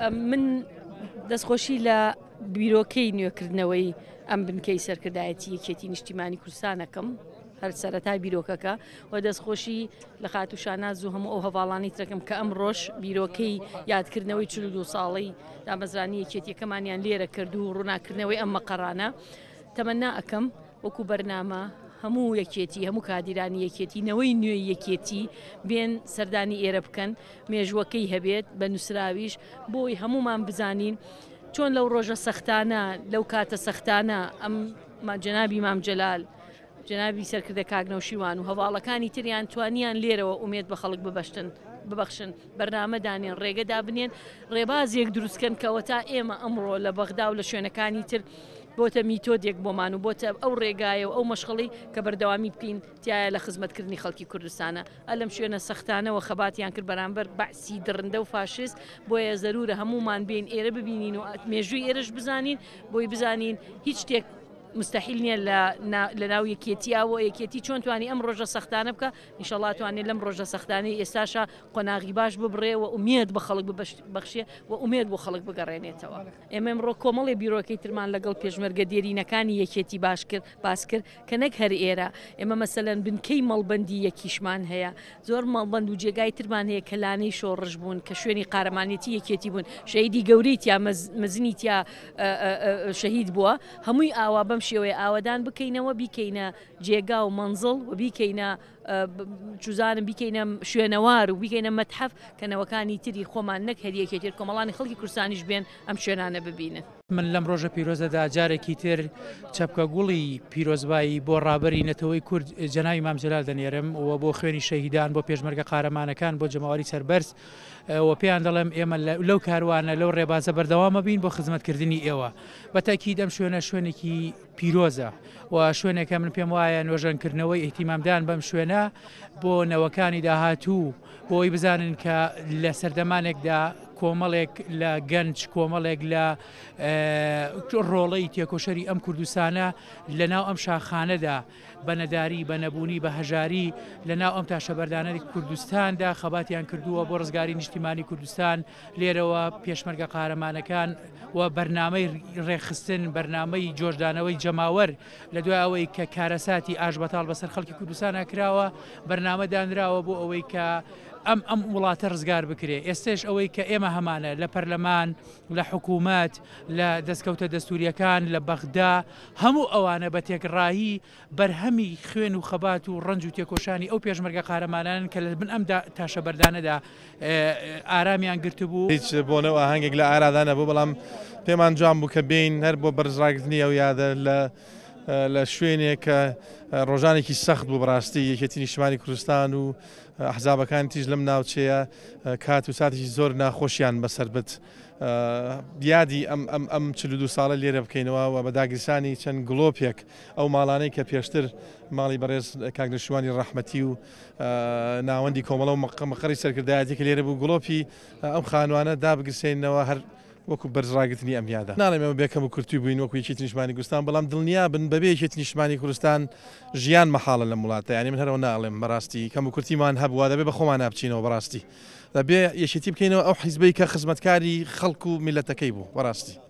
من دەستخۆشی لە بیرۆکەی نوێکردنەوەی ئەم بنکەی سەرکردایەتی یەکێتی نیشتیمانی کوردستانەکەم هەر سەرەتای بیرۆکەکە و دەستخۆشی لە خات و شاناز و هەموو ئەو هەواڵانی ترەکەم کە ئەم ڕۆژ بیرۆکەی یادکردنەوەی 42 ساڵەی دامەزرانی یەکێتیەکەمانیان لێرە کرد و ڕووناکردنەوەی ئەم مەقەڕانە تەمەنا ئەکەم وەکو بەرنامە هەموو یەکێتی هەموو کادیرانی یەکێتی نەوەی نوێی یەکێتی بێن سەردانی ئێرە بکەن مێژوەکەی هەبێت بە نووسراویش بۆی هەمومان بزانین چۆن لەو ڕۆژە سەختانە لەو کاتە سەختانە ئەم جەنابی مام جەلال جەنابی سەرکردە کاگنەوشیوان و هەواڵەکانی تریان توانیان لێرەوە ئومێد بە خەڵک ببەخشن بەرنامەدانێن ڕێگەدا بنێن ڕێبازێک دروستکەن کەەوە تا ئێمە ئەمڕۆ لە بەغدا و لە شوێنەکانی تر بۆتە میتۆدێک بۆمان و بۆتە ئەو ڕێگایە و ئەو مەشغڵی کە بەردەوامی بکەین تایە لە خزمەتکردنی خەڵکی کوردستانە ئەلەم شوێنە سەختانەوە خەباتیان کرد بەرامبەر بەعسی درڕندە و فاشست بۆیە زەرورە هەمومان بین ئێرە ببینین و مێژووی ئێرەش بزانین بۆی بزانین هیچ شتێک مستحیل نییە لە ناو یەکێتیەوە یەکێتی چۆن توانی ئەم ڕۆژە سەختانە بکە ئینشەڵڵا توانێت لەم ڕۆژە سەختانەی ئێستاشە قۆناغی باش ببڕێ و ئومێد بە خەڵک ببەخشێ و ئومێد بۆ خەڵک بگەڕێنێتەوە ئێمە ئەمڕۆ کۆمەڵی بیرۆکەی ترمان لەگەڵ پێشمەرگە دێرینەکانی یەکێتی باس کرد کە نەک هەر ئێرە ئێمە مەسەلەن بنکەی مەڵبەندی یەکیشمان هەیە زۆر مەڵبەند و جێگای ترمان هەیە کە لانەی شۆڕژ بوون کە شوێنی قارەمانێتی یەکێتی بوون شەهیدی گەورەی تیا مەزنی تیا شەهید بووە هەمووی ئاوا بەم شێوەیە ئاوادان بکەینەوە بیکەینە جێگا و مەنزڵ و بیکەینە چوزانم بیکەینە شوێنەوار و بیکەینە مەتحەف کەنەوەکانی تری خۆمان نەک هەریەکێتر کۆمەڵانی خەڵکی کوردستانیش بێن ئەم شوێنانە ببینن. من لەم ڕۆژە پیرۆزەدا جارێکی تر چەپکە گوڵی پیرۆزبایی بۆ ڕابەری نەتەوەی کورد جەناوی مام جەلال دەنێرم و بۆ خوێنی شەهیدان بۆ پێشمەرگە قارەمانەکان بۆ جەماوەری سەربەرز و پێیان دەڵێم ئێمە لەو کاروانە لەو ڕێبازە بەردەوامە بین بۆ خزمەتکردنی ئێوە بەتاکید ئەم شوێنێکی پیرۆزە و شوێنێکە من پێم وایە نوێژەنکردنەوەی ئیهتیمامدان بەم شوێنە بۆ نەوەکانی داهاتوو بۆی بزانن کە لە سەردەمانێکدا کۆمەڵێک لە گەنج کۆمەڵێک لە ڕۆڵەی تێکۆشەری ئەم کوردستانە لە ناو ئەم شاخانەدا بە نەداری بە نەبوونی بە هەژاری لە ناو ئەم تاشەبەردانەی کوردستاندا خەباتیان کردووە بۆ ڕزگاری نیشتیمانی کوردستان لێرەوە پێشمەرگە قارەمانەکان و بەرنامەی ڕێخستن بەرنامەی جۆشدانەوەی جەماوەر لە دوای ئەوەی کە کارەساتی ئاژ بەتاڵ بەسەر خەڵکی کوردستانە کراوە بەرنامە دانراوە بۆ ئەوەی کە ئەم وڵاتە ڕزگار بکرێ ئێستش ئەوەی کە ئێمە هەمانە لە پەرلەمان لە حکوومەت لە دەستکەوتە دەستوریەکان لە بەغدا هەموو ئەوانە بە تێکڕایی بەرهەمی خوێن و خەبات و ڕنج و تێکۆشانی ئەو پێشمەرگە قارەمانان کە لە بن ئەم تاشەبەردانەدا ئارامیان گرتبوو هیچ بۆنەوە هەنگێک لە ئارادانە بوو بەڵام پێمان جوان بوو کە بین هەر بۆ بەرزڕاگرتنی ئەو یادە لە شوێنێک کە ڕۆژانێکی سەخت بوو بەڕاستی یەکێتی نیشتیمانی کوردستان و حزابەکان تیژ لەم ناوچەیە کات و ساتێکی زۆر ناخۆشیان بەسەر بت یادی ئەم 42 ساڵە لێرە بکەینەوە و بە داگیرسانی چەند گڵۆپێک ئەو ماڵانەی کە پێشتر ماڵی بەڕێز کاگنەشیوانی ڕەحمەتی و ناوەندی کۆمەڵە و مەقەڕی سەرکردایەتی کە لێرە بوو گڵۆپی ئەم خانوانە دابگرسێنەوە هەر وەکو بەرزڕاگرتنی ئەم یادا ناڵێمەوە بێکەم و کورتی بووین وەکو یەکێتی نیشتیمانی کوردستان بەڵام دڵنیا بن بەبێ یەکێتی نیشتیمانی کوردستان ژیان مەحاڵە لە وڵاتە یعنی من هەرەوە ناڵێم بەڕاستی کەم و کورتیمان هەبووە دەبێ بە خۆمان نابچینەوە بەڕاستی دەبێ یەکێتی بکەینەوە ئەو حیزبەی کە خزمەتکاری خەڵک و میلەتەکەی بوو بەڕاستی.